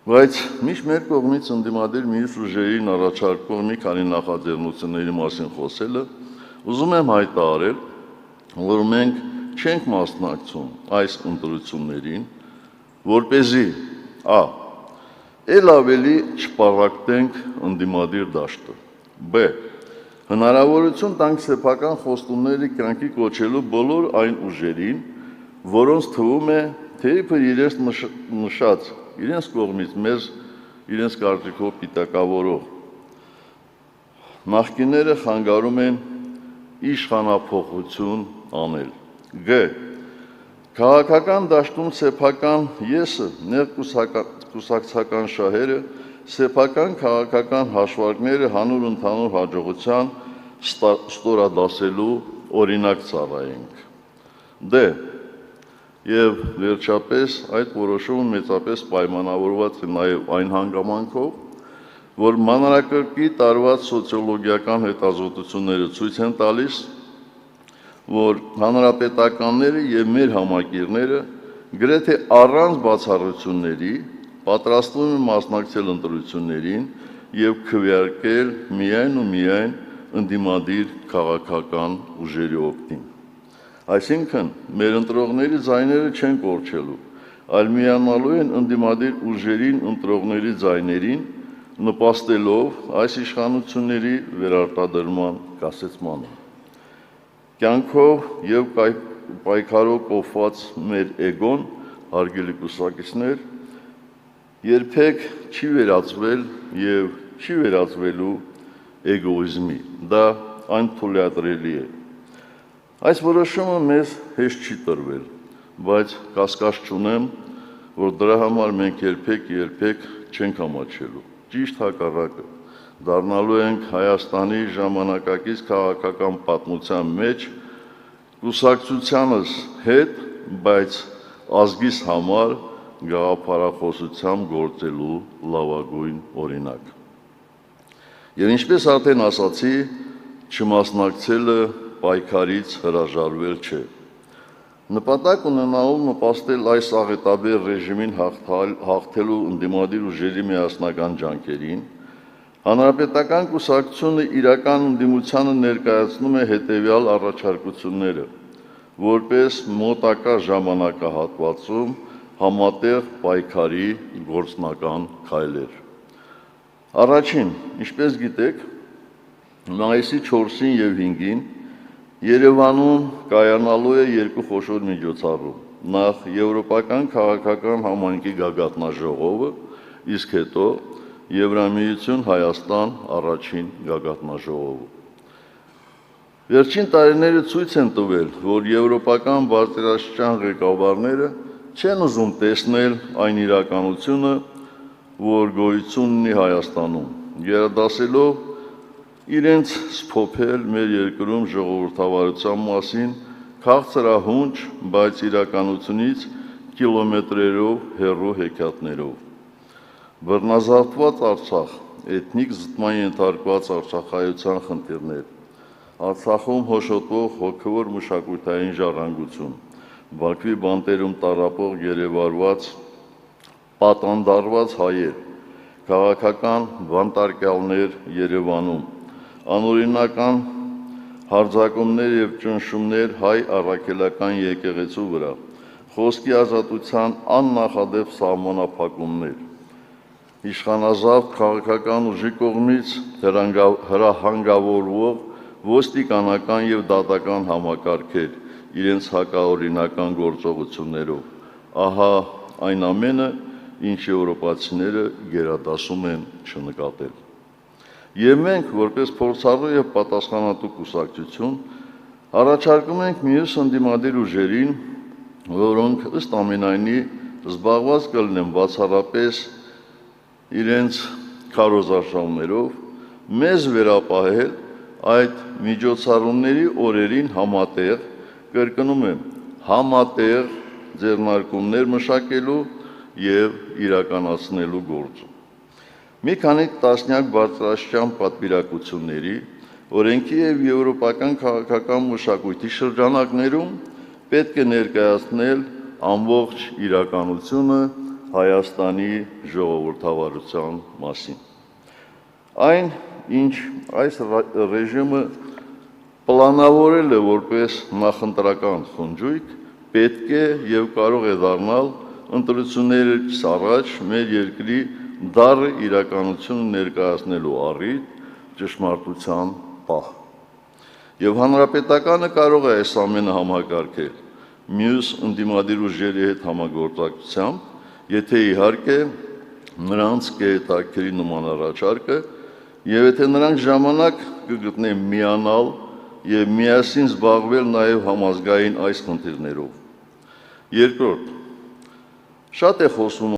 Բայց միշտ մեր կողմից ընդդիմադիր մյուս ուժերին առաջարկող մի քանի նախաձեռնությունների մասին խոսելը ուզում եմ հայտարարել, որ մենք չենք մասնակցում այս ընտրություններին, որպեսզի a. Էլ ավելի չպարակտենք ընդդիմադիր դաշտը, b. Հնարավորություն տանք սեփական խոստումների կյանքի կոչելու բոլոր այն ուժերին, որոնց թվում է, թե իբր իրենց նշած, իրենց կողմից մեզ իրենց կարծիքով պիտակավորող նախկինները խանգարում են իշխանափոխություն անել, g. Քաղաքական դաշտում սեփական եսը, ներկուսակցական շահերը, սեփական քաղաքական հաշվարկները հանուր ընդհանուր հաջողության ստորադասելու օրինակ ծառայենք, d. Եվ վերջապես այդ որոշումը մեծապես պայմանավորված է նաև այն հանգամանքով, որ մանրակրկիտ տարված սոցիոլոգիական հետազոտությունները ցույց են տալիս, որ հանրապետականները եւ մեր համակիրները գրեթե առանց բացառությունների պատրաստվում են մասնակցել ընտրություններին եւ քվեարկել միայն ու միայն ընդդիմադիր քաղաքական ուժերի օգտին։ Այսինքն, մեր ընտրողների ձայները չեն կորչելու, այլ միանալու են ընդդիմադիր ուժերին ընտրողների ձայներին, նպաստելով այս իշխանությունների վերարտադրման կասեցմանը։ Կյանքով եւ պայքարով կոփված մեր էգոն, հարգելի կուսակիցներ, երբեք չի վերածվել եւ չի վերածվելու էգոիզմի, դա անթույլատրելի է։ Այս որոշումը մեզ հեշտ չի տրվել, բայց կասկած չունեմ, որ դրա համար մենք երբեք չենք ամաչելու, ճիշտ հակառակը, դառնալու ենք Հայաստանի ժամանակակից քաղաքական պատմության մեջ կուսակցությանս հետ, բայց ազգիս համար գաղափարախոսությամբ գործելու լավագույն օրինակ։ Եվ ինչպես արդեն ասացի, չմասնակցելը պայքարից հրաժարվել չէ։ Նպատակ ունենալով նպաստել այս աղետաբեր ռեժիմին հաղթելու ընդդիմադիր ուժերի միասնական ջանքերին, Հանրապետական կուսակցությունը իրական ընդդիմությանը ներկայացնում է հետևյալ առաջարկությունները, որպես մոտակա ժամանակահատվածում համատեղ պայքարի գործնական քայլեր։ Առաջին, ինչպես գիտեք, մայիսի 4-ին եւ 5-ին Երևանում կայանալու է երկու խոշոր միջոցառում, նախ Եվրոպական քաղաքական համայնքի գագաթնաժողովը, իսկ հետո Եվրամիություն Հայաստան առաջին գագաթնաժողովը։ Վերջին տարիները ցույց են տվել, որ եվրոպական բարձրաստիճան ղեկավարները չեն ուզում տեսնել այն իրականությունը, որ գոյություն ունի Հայաստանում, գերադասելով իրենց սփոփել մեր երկրում ժողովրդավարության մասին քաղցրահունչ, բայց իրականությունից կիլոմետրերով հեռու հեքիաթներով։ Բռնազավթված Արցախ, էթնիկ զտման ենթարկված արցախայության խնդիրներ, Արցախում հոշոտվող հոգևոր մշակութային ժառանգություն, Բաքվի բանտերում տառապող գերեվարված պատանդարված հայեր, քաղաքական բանտարկյալներ Երևանում, անօրինական հարձակումներ եւ ճնշումներ հայ առաքելական եկեղեցու վրա, խոսքի ազատության աննախադեպ սահմանափակումներ, իշխանազավթ քաղաքական ուժի կողմից հրահանգավորվող ոստիկանական եւ դատական համակարգեր իրենց հակաօրինական գործողություններով, ահա այն ամենը, ինչ եվրոպացիները գերադասում են չնկատել։ Եվ մենք, որպես փորձառու եւ պատասխանատու կուսակցություն, առաջարկում ենք մյուս ընդդիմադիր ուժերին, որոնք ըստ ամենայնի զբաղված կլինեն բացառապես իրենց քարոզարշավներով, մեզ վերապահել այդ միջոցառումների օրերին համատեղ, կրկնում եմ, համատեղ ձեռնարկումներ մշակելու եւ իրականացնելու գործում։ Մի քանի տասնյակ բարձրաստիճան պատվիրակությունների, օրենքի եւ եվրոպական քաղաքական մշակույթի շրջանակներում պետք է ներկայացնել ամբողջ իրականությունը Հայաստանի ժողովրդավարության մասին։ Այն, ինչ այս ռեժիմը պլանավորել է որպես նախընտրական խնջույք, պետք է եւ կարող է դառնալ ընտրություններից առաջ մեր երկրի դառը իրականությունը ներկայացնելու առիթ, ճշմարտության պահ։ Եվ հանրապետականը կարող է այս ամենը համակարգել մյուս ընդդիմադիր ուժերի հետ համագործակցությամբ, եթե իհարկե նրանց կհետաքրի նման առաջարկը եւ եթե նրանք ժամանակ կգտնեն միանալ եւ միասին զբաղվել նաեւ համազգային այս խնդիրներով։ Երկրորդ, շատ է խոսվում